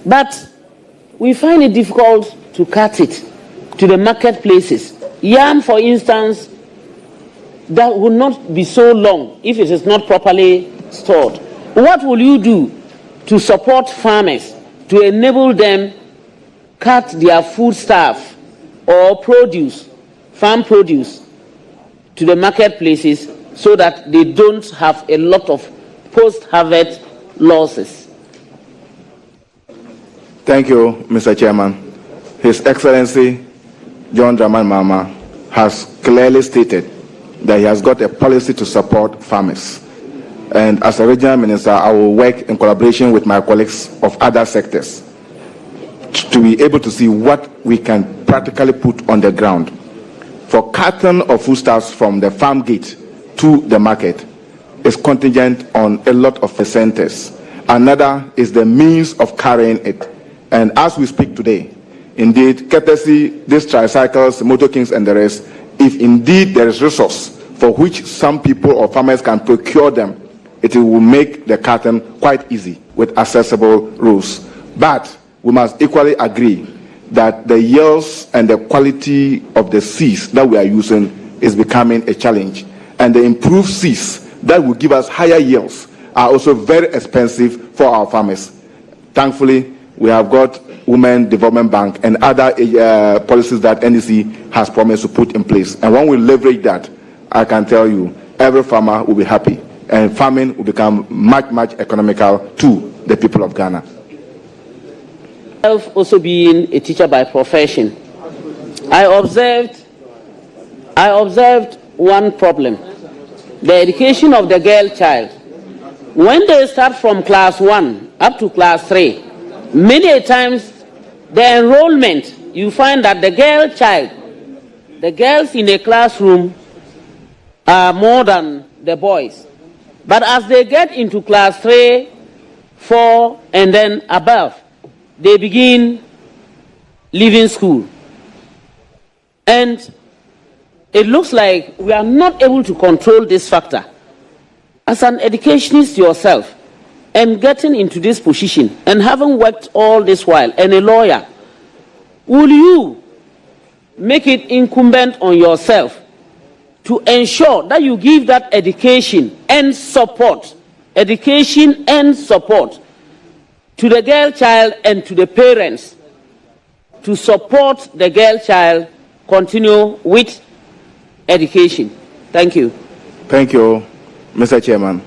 But we find it difficult to cut it to the marketplaces. Yam, for instance, that will not be so long if it is not properly stored. What will you do to support farmers, to enable them cut their foodstuff or produce, farm produce, to the marketplaces so that they don't have a lot of post-harvest losses? Thank you, Mr. Chairman. His Excellency John Dramani Mahama has clearly stated that he has got a policy to support farmers. And as a regional minister, I will work in collaboration with my colleagues of other sectors to be able to see what we can practically put on the ground. For carton of foodstuffs from the farm gate to the market is contingent on a lot of incentives. Another is the means of carrying it. And as we speak today, indeed, courtesy these tricycles, motor kings and the rest, if indeed there is resource for which some people or farmers can procure them, it will make the carton quite easy with accessible routes. But we must equally agree that the yields and the quality of the seeds that we are using is becoming a challenge. And the improved seeds that will give us higher yields are also very expensive for our farmers. Thankfully, we have got Women Development Bank and other policies that NDC has promised to put in place. And when we leverage that, I can tell you, every farmer will be happy. And farming will become much, much economical to the people of Ghana. I've also been a teacher by profession. I observed one problem: the education of the girl child. When they start from class 1 up to class 3, many times the enrollment, you find that the girl child, the girls in a classroom are more than the boys. But as they get into class 3, 4, and then above, they begin leaving school. And it looks like we are not able to control this factor. As an educationist yourself, and getting into this position, and having worked all this while, and a lawyer, will you make it incumbent on yourself to ensure that you give that education and support to the girl child and to the parents to support the girl child continue with education? Thank you. Thank you, Mr. Chairman.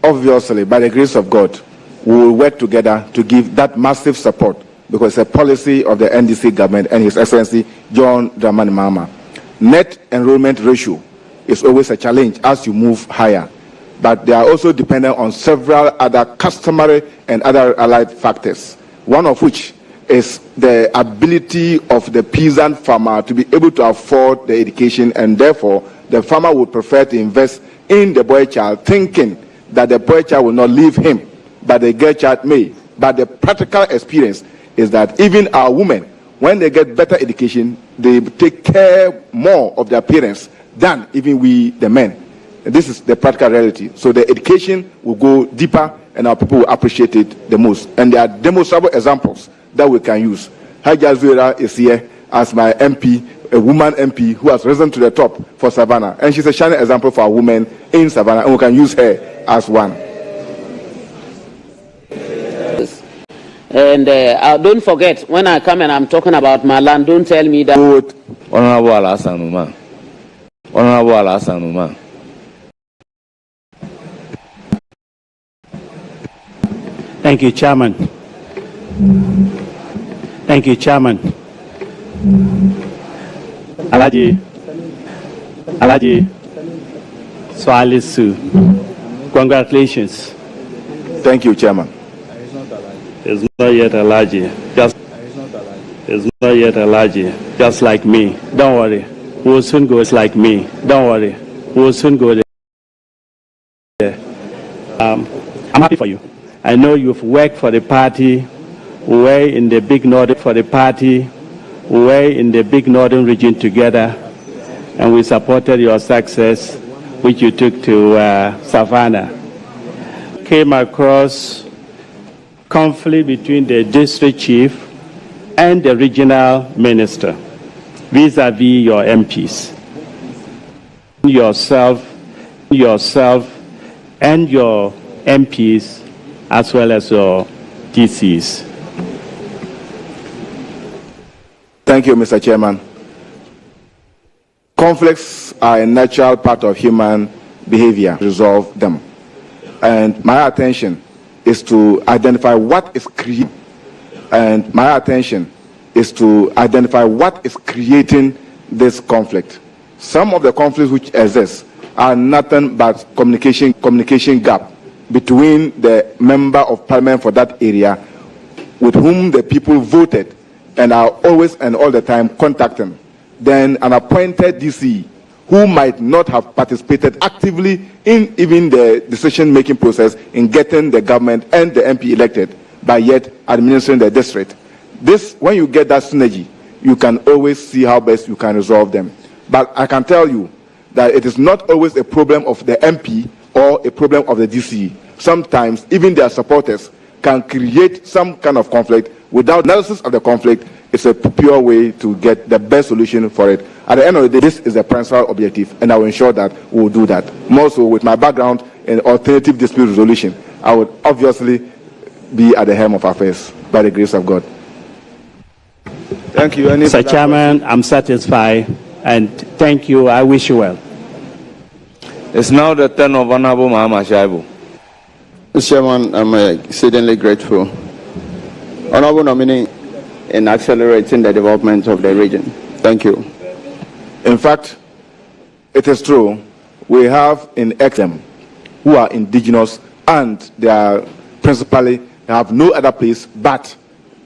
Obviously, by the grace of God, we will work together to give that massive support because it's a policy of the NDC government and His Excellency John Dramani Mahama. Net enrollment ratio is always a challenge as you move higher, but they are also dependent on several other customary and other allied factors, one of which is the ability of the peasant farmer to be able to afford the education, and therefore the farmer would prefer to invest in the boy child, thinking that the boy child will not leave him, but the girl child may. But the practical experience is that even our women, when they get better education, they take care more of their parents than even we, the men. And this is the practical reality. So the education will go deeper and our people will appreciate it the most. And there are demonstrable examples that we can use. Haja Zuera is here as my MP, a woman MP who has risen to the top for Savannah. And she's a shining example for our women in Savannah, and we can use her as one. And don't forget, when I come and I'm talking about my land, don't tell me that. Honorable Alasan Uma. Honorable Alasan Uma. Thank you, Chairman. Thank you, Chairman. Alaji Swalisu, congratulations. Thank you, Chairman. It's not yet Alaji. It's not yet Alaji. Just like me. Don't worry. We'll soon go like me. Don't worry. We'll soon go there. I'm happy for you. I know you've worked for the party. We're in the big northern for the party. We're in the big northern region together, and we supported your success, which you took to Savannah. Came across conflict between the district chief and the regional minister vis-a-vis your MPs. Yourself and your MPs as well as your DCs. Thank you, Mr. Chairman. Conflicts are a natural part of human behavior. Resolve them. And my attention is to identify what is creating. And my attention is to identify what is creating this conflict. Some of the conflicts which exist are nothing but communication gap between the member of parliament for that area with whom the people voted and are always and all the time contacting. Then an appointed DC who might not have participated actively in even the decision-making process in getting the government and the MP elected, by yet administering the district. This, when you get that synergy, you can always see how best you can resolve them. But I can tell you that it is not always a problem of the MP or a problem of the DC. Sometimes even their supporters can create some kind of conflict without analysis of the conflict. It's a pure way to get the best solution for it. At the end of the day, this is the principal objective, and I will ensure that we will do that. More so, with my background in alternative dispute resolution, I would obviously be at the helm of affairs by the grace of God. Thank you. Mr. Chairman, I'm satisfied, and thank you. I wish you well. It's now the turn of Honorable Mahama Shaibu. Mr. Chairman, I'm exceedingly grateful. Honorable nominee, in accelerating the development of the region. Thank you. In fact, it is true. We have in XM who are indigenous and they are principally have no other place but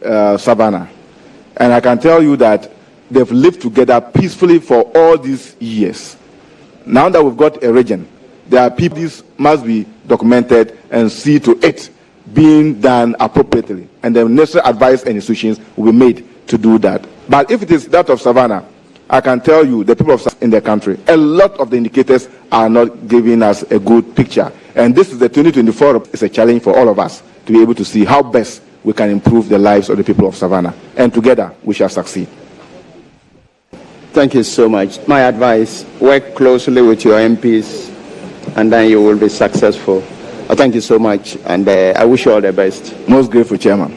Savannah. And I can tell you that they've lived together peacefully for all these years. Now that we've got a region, there are people, this must be documented and see to it being done appropriately. And the necessary advice and instructions will be made to do that. But if it is that of Savannah, I can tell you, the people of in the country, a lot of the indicators are not giving us a good picture. And this is the 2024, it's a challenge for all of us to be able to see how best we can improve the lives of the people of Savannah. And together, we shall succeed. Thank you so much. My advice, work closely with your MPs, and then you will be successful. Thank you so much, and I wish you all the best. Most grateful, Chairman.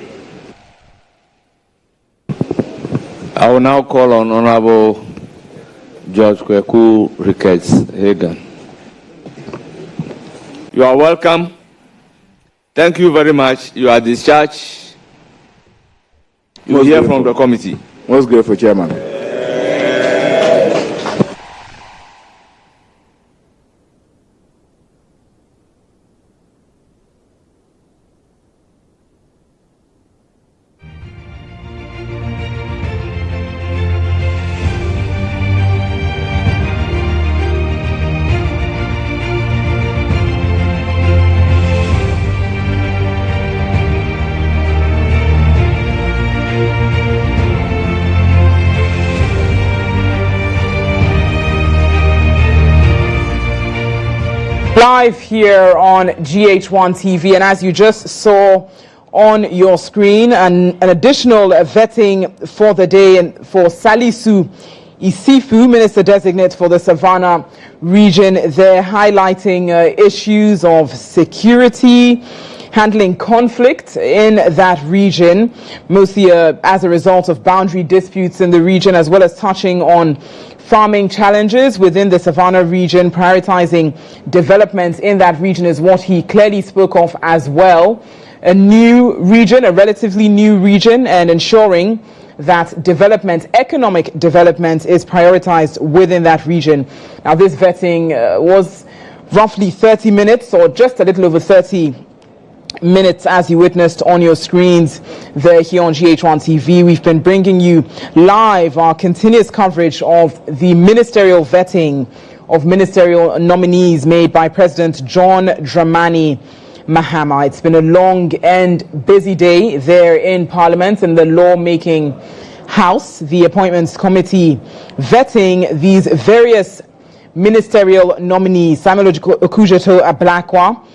I will now call on Honorable George Kweku Ricketts Hagan. You are welcome. Thank you very much. You are discharged. You will hear from the committee. Most grateful, Chairman. Live here on GHOne TV, and as you just saw on your screen, an additional vetting for the day for Salisu Isifu, Minister Designate for the Savannah region. They're highlighting issues of security, handling conflict in that region, mostly as a result of boundary disputes in the region, as well as touching on farming challenges within the Savannah region. Prioritizing development in that region is what he clearly spoke of as well. A new region, a relatively new region, and ensuring that development, economic development, is prioritized within that region. Now, this vetting was roughly 30 minutes, or just a little over 30 minutes, as you witnessed on your screens there here on GHOne TV. We've been bringing you live our continuous coverage of the ministerial vetting of ministerial nominees made by President John Dramani Mahama. It's been a long and busy day there in Parliament, in the lawmaking house. The Appointments Committee vetting these various ministerial nominees. Samuel Okujeto Ablakwa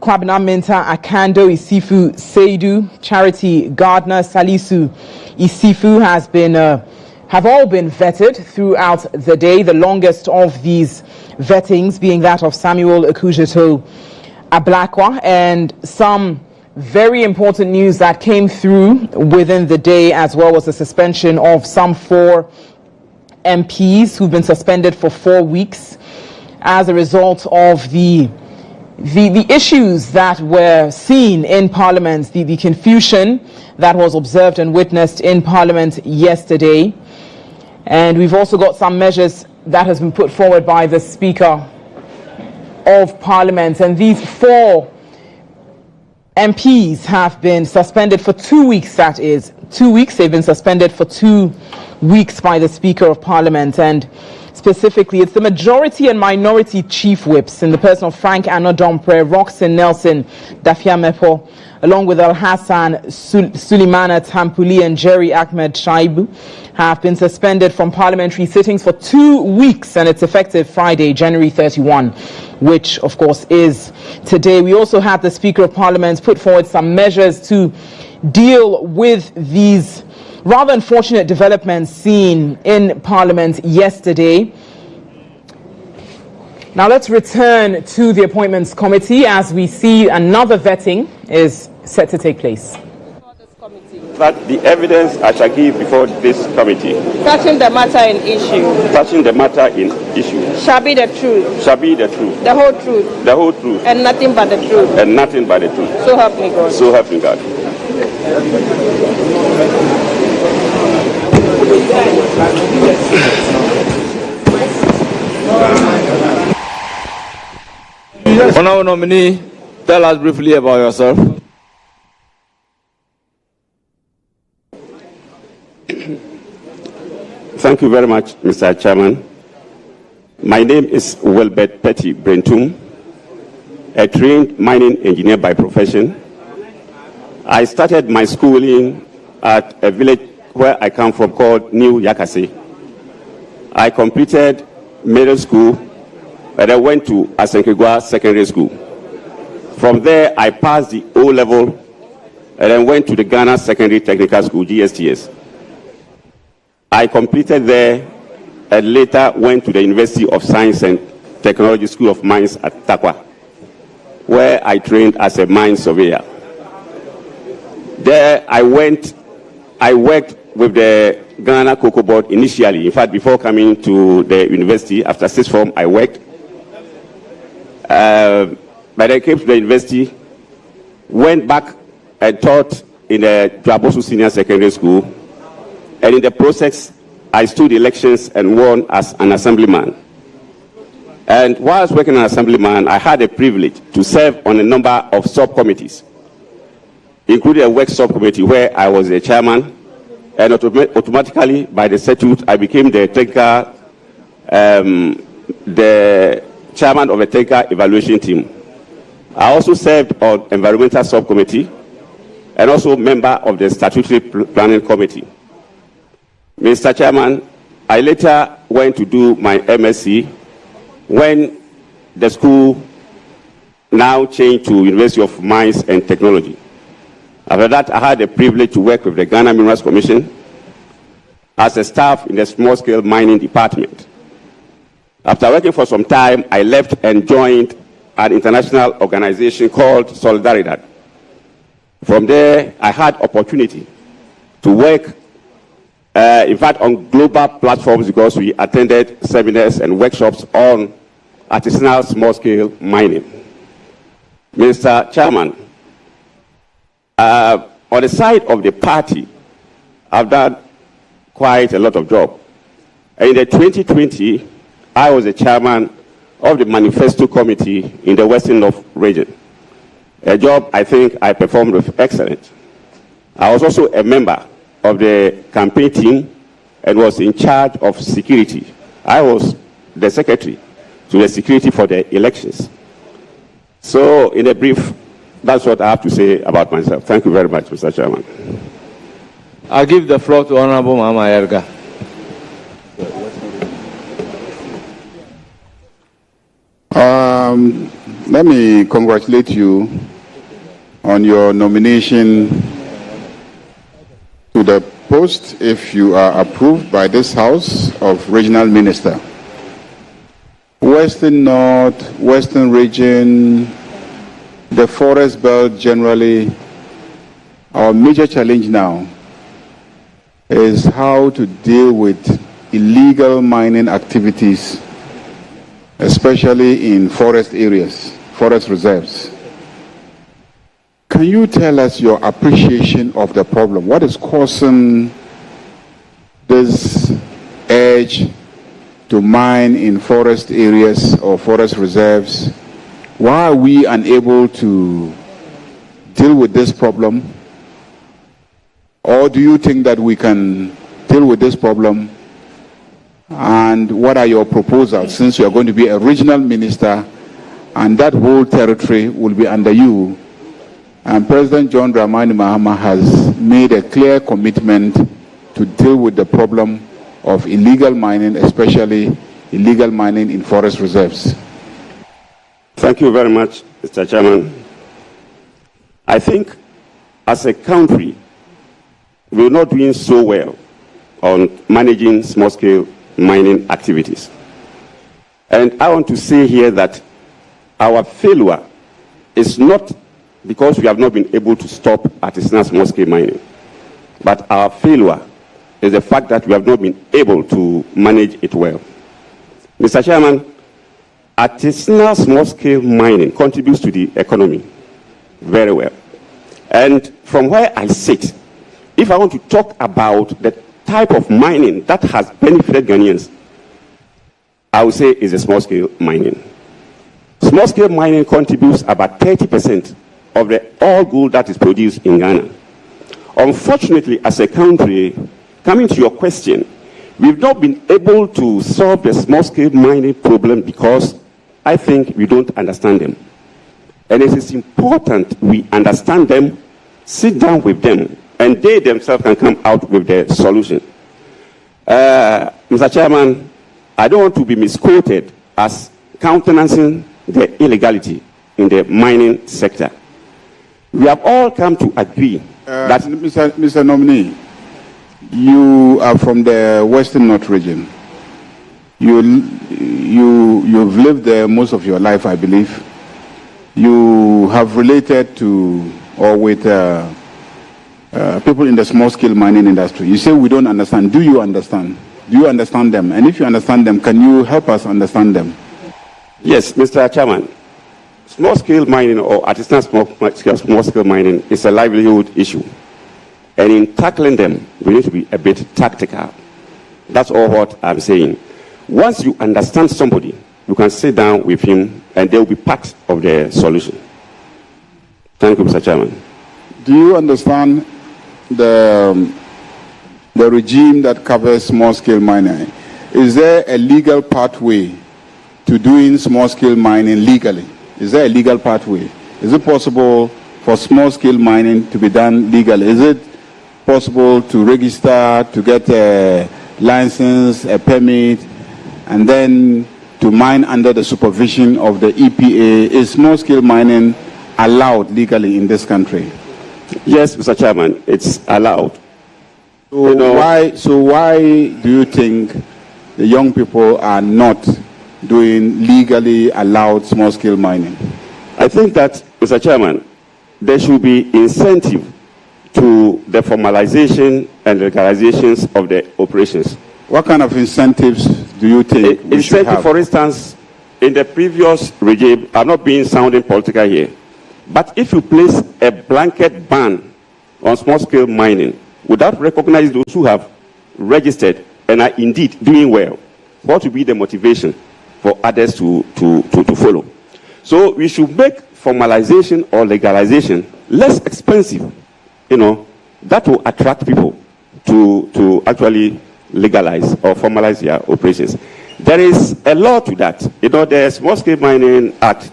Kwabena Minta Akando Isifu Seidu, Charity Gardner Salisu Isifu have all been vetted throughout the day, the longest of these vettings being that of Samuel Okujeto Ablakwa, and some very important news that came through within the day as well was the suspension of some 4 MPs who've been suspended for 4 weeks as a result of the issues that were seen in Parliament, the confusion that was observed and witnessed in Parliament yesterday. And we've also got some measures that has been put forward by the Speaker of Parliament. And these 4 MPs have been suspended for 2 weeks, that is. 2 weeks, they've been suspended for 2 weeks by the Speaker of Parliament. And specifically, it's the majority and minority chief whips in the person of Frank Anodompre, Roxanne Nelson Dafia Mepo, along with Al Hassan Suleimana Tampuli and Jerry Ahmed Shaibu, have been suspended from parliamentary sittings for 2 weeks, and it's effective Friday, January 31, which of course is today. We also have the Speaker of Parliament put forward some measures to deal with these rather unfortunate developments seen in Parliament yesterday. Now let's return to the Appointments Committee as we see another vetting is set to take place. That the evidence I shall give before this committee, touching the matter in issue, shall be the truth, the whole truth, and nothing but the truth, So help me God. So help me God. Honorable nominee, tell us briefly about yourself. Thank you very much, Mr. Chairman. My name is Wilbert Petty Brentum, a trained mining engineer by profession. I started my schooling at a village where I come from called New Yakase. I completed middle school and I went to Asenkegwa Secondary School. From there, I passed the O-level and then went to the Ghana Secondary Technical School, GSTS. I completed there and later went to the University of Science and Technology School of Mines at Takwa, where I trained as a mine surveyor. There I worked with the Ghana Cocoa Board initially. In fact, before coming to the university, after sixth form, I worked. But I came to the university, went back and taught in the Dwabosu Senior Secondary School. And in the process, I stood elections and won as an assemblyman. And while I was working as an assemblyman, I had a privilege to serve on a number of subcommittees, including a work subcommittee where I was the chairman, and automatically by the statute, I became the chairman of the technical evaluation team. I also served on environmental subcommittee and also member of the statutory planning committee. Mr. Chairman, I later went to do my MSc when the school now changed to University of Mines and Technology. After that, I had the privilege to work with the Ghana Minerals Commission as a staff in the small-scale mining department. After working for some time, I left and joined an international organization called Solidaridad. From there, I had opportunity to work in fact, on global platforms because we attended seminars and workshops on artisanal small-scale mining. Mr. Chairman, on the side of the party, I've done quite a lot of job. In the 2020, I was the chairman of the Manifesto Committee in the Western North region, a job I think I performed with excellence. I was also a member of the campaign team and was in charge of security. I was the secretary to the security for the elections. So in a brief, that's what I have to say about myself. Thank you very much, Mr. Chairman. I give the floor to Honorable Mama Erga. let me congratulate you on your nomination to the post, if you are approved by this House, of Regional Minister. Western North, Western Region, the Forest Belt generally, our major challenge now is how to deal with illegal mining activities, especially in forest areas, forest reserves. Can you tell us your appreciation of the problem? What is causing this urge to mine in forest areas or forest reserves? Why are we unable to deal with this problem? Or do you think that we can deal with this problem? And what are your proposals, since you are going to be a regional minister and that whole territory will be under you? And President John Dramani Mahama has made a clear commitment to deal with the problem of illegal mining, especially illegal mining in forest reserves. Thank you very much, Mr. Chairman. I think as a country, we're not doing so well on managing small-scale mining activities. And I want to say here that our failure is not because we have not been able to stop artisanal small-scale mining, but our failure is the fact that we have not been able to manage it well. Mr. Chairman, artisanal small-scale mining contributes to the economy very well. And from where I sit, if I want to talk about the type of mining that has benefited Ghanaians, I would say is a small-scale mining. Small-scale mining contributes about 30% of the all gold that is produced in Ghana. Unfortunately, as a country, coming to your question, we've not been able to solve the small-scale mining problem because I think we don't understand them. And it is important we understand them, sit down with them, and they themselves can come out with the solution. Mr. Chairman, I don't want to be misquoted as countenancing the illegality in the mining sector. We have all come to agree that... Mr. Nominee, you are from the Western North region. You've lived there most of your life, I believe. You have related to or with people in the small-scale mining industry. You say we don't understand. Do you understand? Do you understand them? And if you understand them, can you help us understand them? Yes, Mr. Chairman. Small-scale mining or artisanal small-scale mining is a livelihood issue. And in tackling them, we need to be a bit tactical. That's all what I'm saying. Once you understand somebody, you can sit down with him and they will be part of the solution. Thank you, Mr. Chairman. Do you understand the regime that covers small-scale mining? Is there a legal pathway to doing small-scale mining legally? Is there a legal pathway? Is it possible for small-scale mining to be done legally? Is it possible to register, to get a license, a permit, and then to mine under the supervision of the EPA? Is small-scale mining allowed legally in this country? Yes, Mr. Chairman, it's allowed. So why do you think the young people are not doing legally allowed small-scale mining? I think that, Mr. Chairman, there should be incentive to the formalization and legalizations of the operations. What kind of incentives do you think we should have? For instance, in the previous regime, I'm not being sounding political here, but if you place a blanket ban on small-scale mining without recognizing those who have registered and are indeed doing well, what will be the motivation for others to follow? So we should make formalization or legalization less expensive. That will attract people to actually legalize or formalize their operations. There is a law to that. The Small Scale Mining Act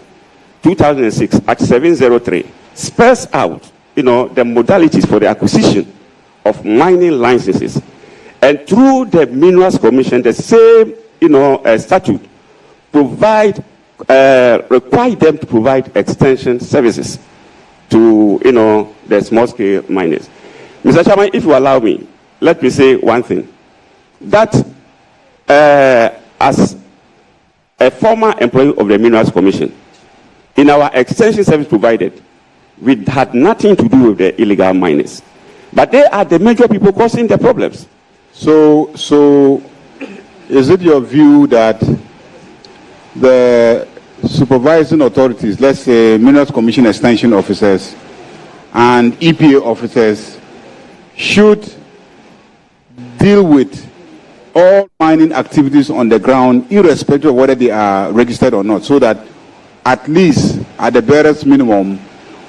2006, Act 703, spells out, the modalities for the acquisition of mining licenses. And through the Minerals Commission, the same, statute provide require them to provide extension services to, the small-scale miners. Mr. Chairman, if you allow me, let me say one thing. That as a former employee of the Minerals Commission, in our extension service provided, we had nothing to do with the illegal miners. But they are the major people causing the problems. So is it your view that the supervising authorities, let's say Minerals Commission extension officers and EPA officers, should deal with all mining activities on the ground, irrespective of whether they are registered or not, so that at least at the barest minimum,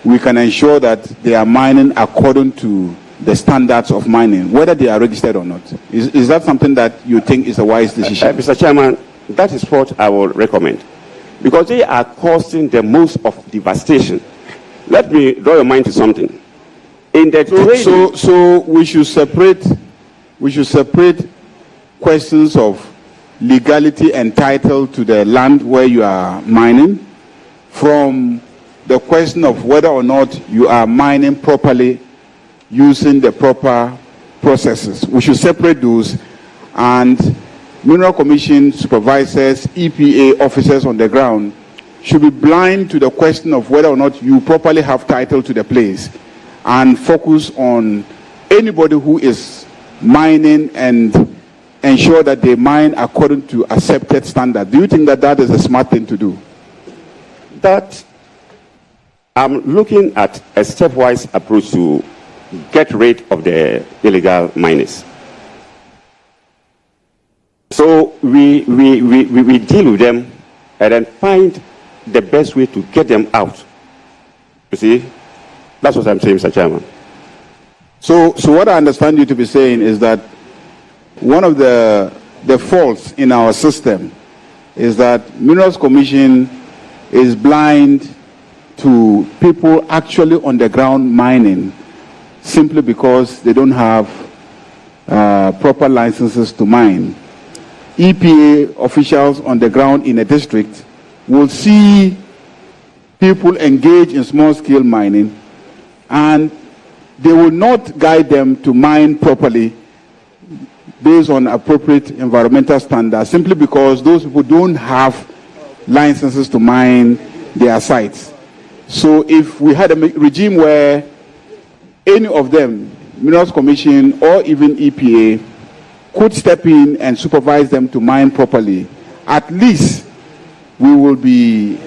we can ensure that they are mining according to the standards of mining, whether they are registered or not? Is that something that you think is a wise decision? Mr. Chairman, that is what I will recommend, because they are causing the most of devastation. Let me draw your mind to something. In the so we should separate questions of legality and title to the land where you are mining from the question of whether or not you are mining properly using the proper processes. We should separate those, and Mineral Commission supervisors, EPA officers on the ground should be blind to the question of whether or not you properly have title to the place and focus on anybody who is mining and ensure that they mine according to accepted standards. Do you think that that is a smart thing to do? That I'm looking at a stepwise approach to get rid of the illegal miners. So we deal with them and then find the best way to get them out. You see, that's what I'm saying, Mr. Chairman. So what I understand you to be saying is that one of the faults in our system is that Minerals Commission is blind to people actually on the ground mining simply because they don't have proper licenses to mine. EPA officials on the ground in a district will see people engage in small-scale mining, and they will not guide them to mine properly based on appropriate environmental standards, simply because those people don't have licenses to mine their sites. So if we had a regime where any of them, Minerals Commission or even EPA, could step in and supervise them to mine properly, at least we will be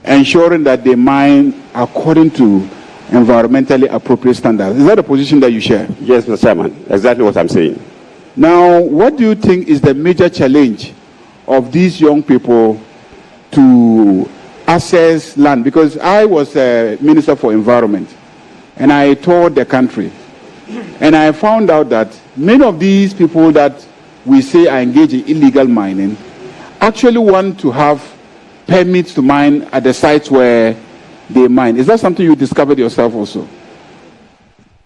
ensuring that they mine according to environmentally appropriate standards. Is that a position that you share? Yes, Mr. Chairman, exactly what I'm saying. Now, what do you think is the major challenge of these young people to access land? Because I was a Minister for Environment, and I toured the country, and I found out that many of these people that we say are engaged in illegal mining actually want to have permits to mine at the sites where they mine. Is that something you discovered yourself also?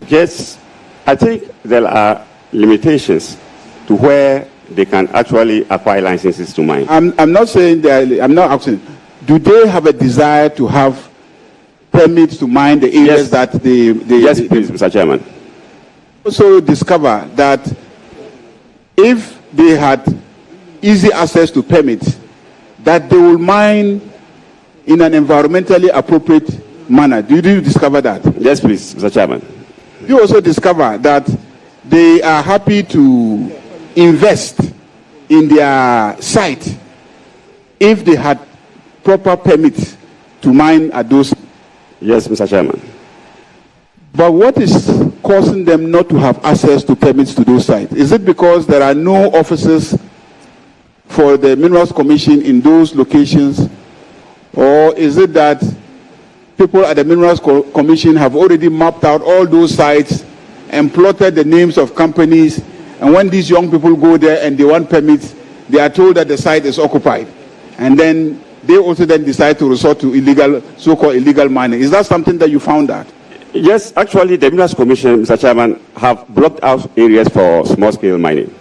Yes, I think there are limitations to where they can actually acquire licenses to mine. I'm not saying that, I'm not asking, do they have a desire to have permits to mine the areas that they yes, please, Mr. Chairman. Also discover that if they had easy access to permits, that they will mine in an environmentally appropriate manner. Did you discover that? Yes, please, Mr. Chairman. You also discover that they are happy to invest in their site if they had proper permits to mine at those. Yes, Mr. Chairman. But what is causing them not to have access to permits to those sites? Is it because there are no offices for the Minerals Commission in those locations? Or is it that people at the Minerals Commission have already mapped out all those sites and plotted the names of companies, and when these young people go there and they want permits, they are told that the site is occupied, and then they also then decide to resort to illegal, so-called illegal mining? Is that something that you found out? Yes, actually the Minerals Commission, Mr. Chairman, have blocked out areas for small-scale mining,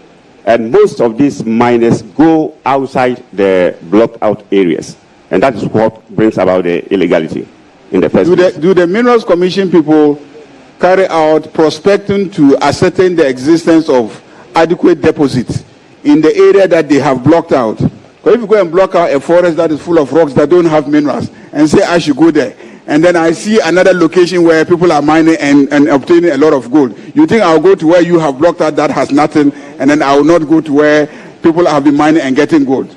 and most of these miners go outside the blocked out areas. And that is what brings about the illegality in the first place. Do the Minerals Commission people carry out prospecting to ascertain the existence of adequate deposits in the area that they have blocked out? Because if you go and block out a forest that is full of rocks that don't have minerals and say I should go there, and then I see another location where people are mining and obtaining a lot of gold, you think I'll go to where you have blocked out that has nothing, and then I will not go to where people have been mining and getting gold?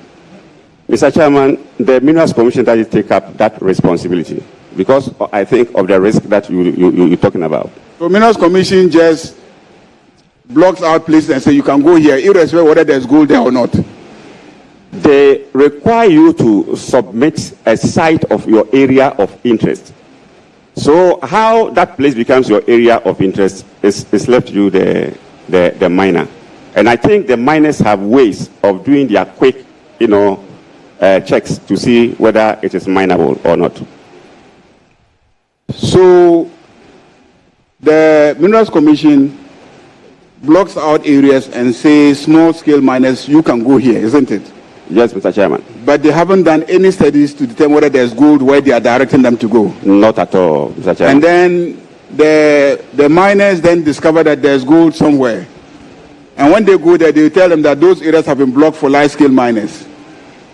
Mr. Chairman, the Minerals Commission does take up that responsibility because I think of the risk that you're talking about. So Minerals Commission just blocks out places and say you can go here, irrespective of whether there's gold there or not. They require you to submit a site of your area of interest. So how that place becomes your area of interest is left to you, the miner. And I think the miners have ways of doing their quick, checks to see whether it is mineable or not. So the Minerals Commission blocks out areas and says small-scale miners, you can go here, isn't it? Yes, Mr. Chairman. But they haven't done any studies to determine whether there's gold where they are directing them to go. Not at all, Mr. Chairman. And then the miners then discover that there's gold somewhere. And when they go there, they tell them that those areas have been blocked for large-scale miners.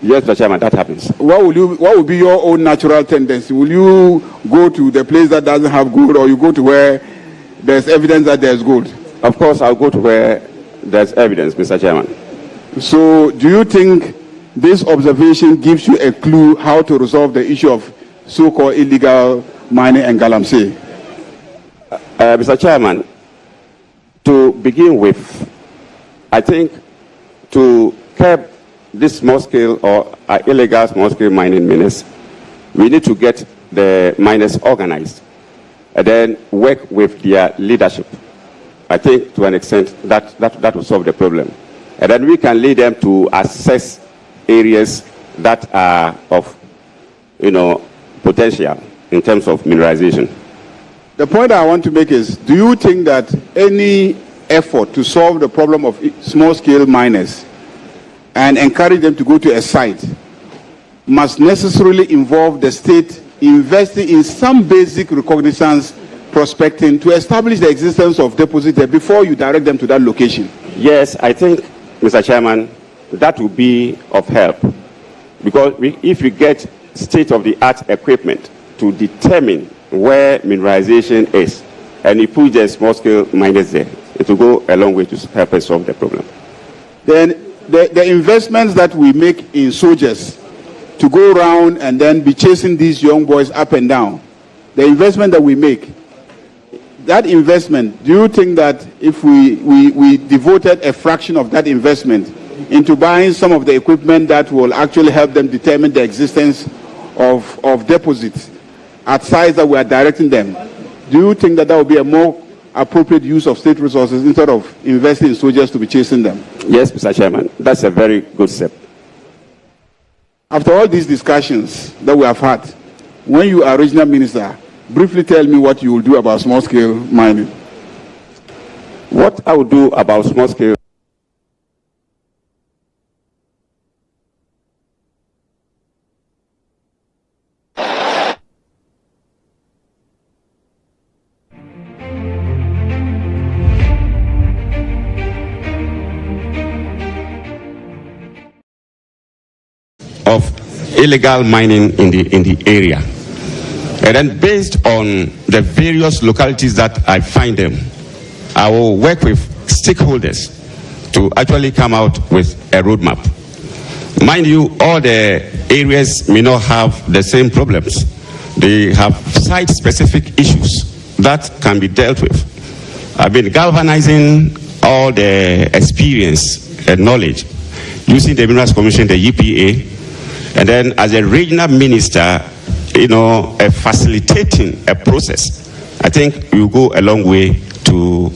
Yes, Mr. Chairman, that happens. What will be your own natural tendency? Will you go to the place that doesn't have gold, or you go to where there's evidence that there's gold? Of course, I'll go to where there's evidence, Mr. Chairman. So do you think this observation gives you a clue how to resolve the issue of so-called illegal mining and galamsey? Mr. Chairman, to begin with, I think to curb this small-scale or illegal small-scale mining menace, we need to get the miners organized and then work with their leadership. I think to an extent that will solve the problem. And then we can lead them to assess areas that are of, potential in terms of mineralization. The point I want to make is, do you think that any effort to solve the problem of small-scale miners and encourage them to go to a site must necessarily involve the state investing in some basic reconnaissance prospecting to establish the existence of deposit there before you direct them to that location? Yes, I think, Mr. Chairman, that will be of help. Because if we get state-of-the-art equipment to determine where mineralization is, and you put the small-scale miners there, it will go a long way to help us solve the problem. Then the investments that we make in soldiers to go around and then be chasing these young boys up and down, the investment that we make, that investment, do you think that if we devoted a fraction of that investment into buying some of the equipment that will actually help them determine the existence of deposits at sites that we are directing them, do you think that will be a more appropriate use of state resources instead of investing in soldiers to be chasing them? Yes, Mr. Chairman, that's a very good step. After all these discussions that we have had, when you are regional minister, briefly tell me what you will do about small-scale mining. What I will do about small-scale of illegal mining in the area. And then based on the various localities that I find them, I will work with stakeholders to actually come out with a roadmap. Mind you, all the areas may not have the same problems. They have site-specific issues that can be dealt with. I've been galvanizing all the experience and knowledge using the Minerals Commission, the EPA, and then as a regional minister, facilitating a process. I think we will go a long way to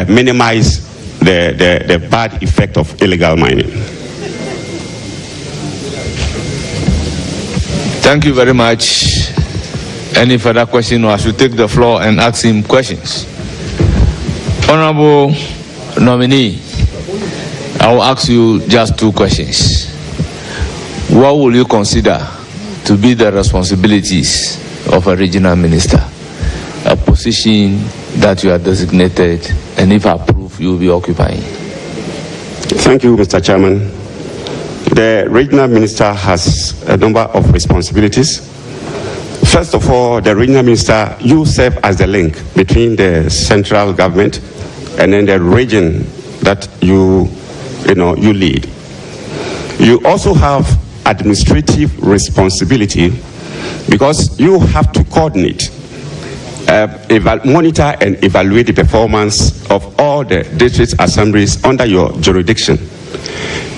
minimize the bad effect of illegal mining. Thank you very much. Any further question, or I should take the floor and ask him questions? Honorable nominee, I will ask you just two questions. What will you consider to be the responsibilities of a regional minister, a position that you are designated, and if approved, you will be occupying? Thank you, Mr. Chairman. The regional minister has a number of responsibilities. First of all, the regional minister, you serve as the link between the central government and then the region that you lead. You also have administrative responsibility because you have to coordinate, monitor and evaluate the performance of all the district assemblies under your jurisdiction.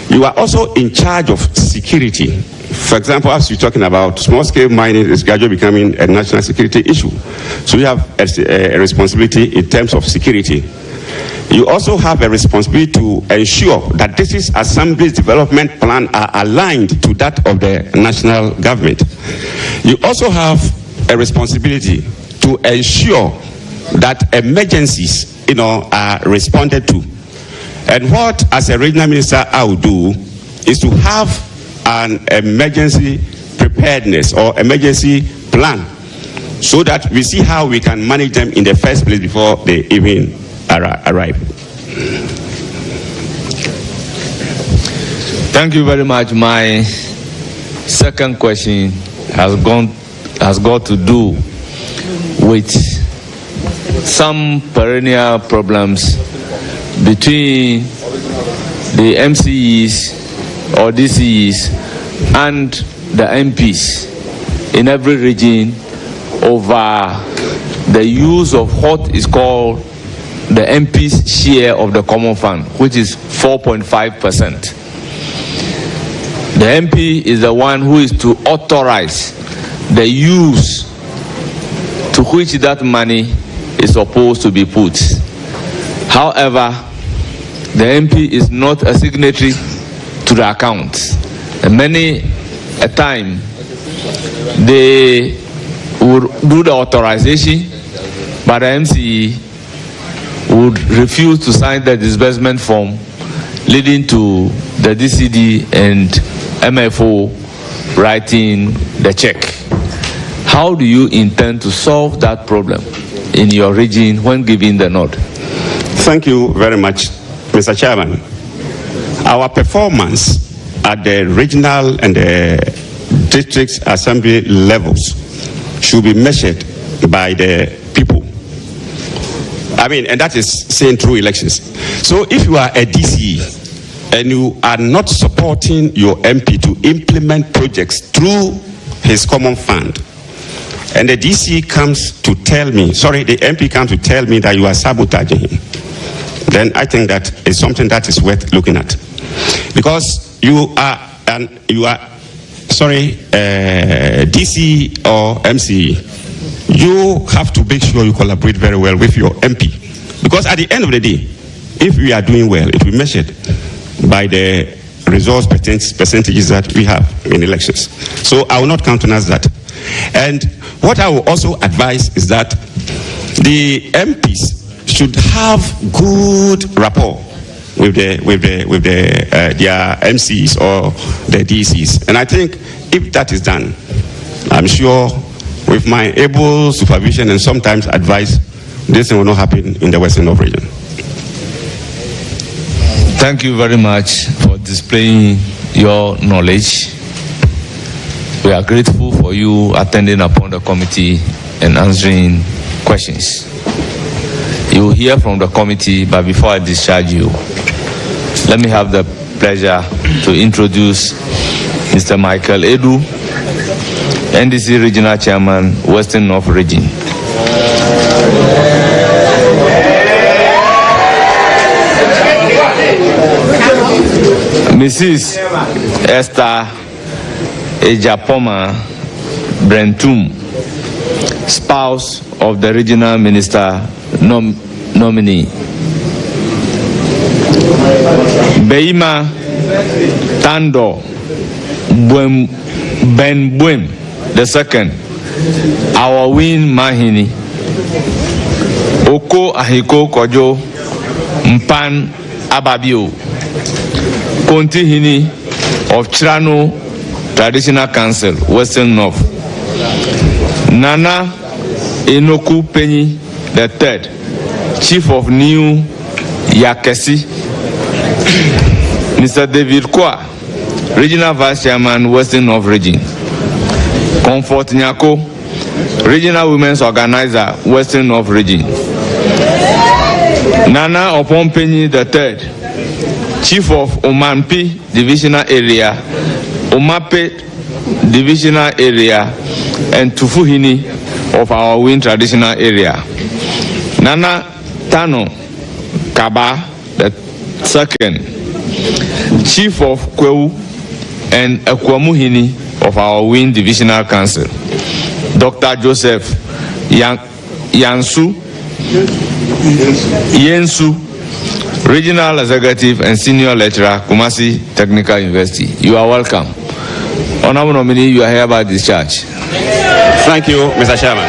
You are also in charge of security. For example, as you're talking about small-scale mining is gradually becoming a national security issue. So you have a responsibility in terms of security. You also have a responsibility to ensure that district assembly's development plan are aligned to that of the national government. You also have a responsibility to ensure that emergencies, are responded to. And what, as a regional minister, I will do is to have an emergency preparedness or emergency plan so that we see how we can manage them in the first place before they even arrive. Thank you very much. My second question has got to do with some perennial problems between the MCEs or DCEs and the MPs in every region over the use of what is called the MP's share of the common fund, which is 4.5%. The MP is the one who is to authorize the use to which that money is supposed to be put. However, the MP is not a signatory to the account. And many a time, they would do the authorization, but the MCE would refuse to sign the disbursement form, leading to the DCD and MFO writing the check. How do you intend to solve that problem in your region when giving the nod? Thank you very much, Mr. Chairman. Our performance at the regional and the district assembly levels should be measured by the people. And that is saying through elections. So if you are a DCE and you are not supporting your MP to implement projects through his common fund, and the DCE comes to tell me, the MP comes to tell me that you are sabotaging him, then I think that is something that is worth looking at. Because DC or MCE, you have to make sure you collaborate very well with your MP. Because at the end of the day, if we are doing well, it will be measured by the resource percentages that we have in elections. So I will not countenance that. And what I will also advise is that the MPs should have good rapport with their MCs or the DCs. And I think if that is done, I'm sure with my able supervision and sometimes advice, this thing will not happen in the Western North region. Thank you very much for displaying your knowledge. We are grateful for you attending upon the committee and answering questions. You will hear from the committee, but before I discharge you, let me have the pleasure to introduce Mr. Michael Edu, NDC Regional Chairman, Western North Region. Mrs. Esther Ejapoma Brentum, spouse of the Regional Minister nominee. Beima Tando Ben Buem II, our win Mahini, Oko Ahiko Kojo Mpan Ababio, Konti Hini of Chirano Traditional Council, Western North. Nana Enoku Penny III, Chief of New Yakesi. Mr. David Kwa, Regional Vice Chairman, Western North Region. Comfort Nyako, Regional Women's Organizer, Western North Region. Nana Opompenyi III, Chief of Omanpi Divisional Area, Omape Divisional Area, and Tufuhini of our Win Traditional Area. Nana Tano Kaba II, Chief of Kwewu and Ekwamuhini of our Win Divisional Council. Dr. Joseph Yensu, Regional Executive and Senior Lecturer, Kumasi Technical University. You are welcome. Honorable nominee, you are hereby discharged. Thank you, Mr. Chairman.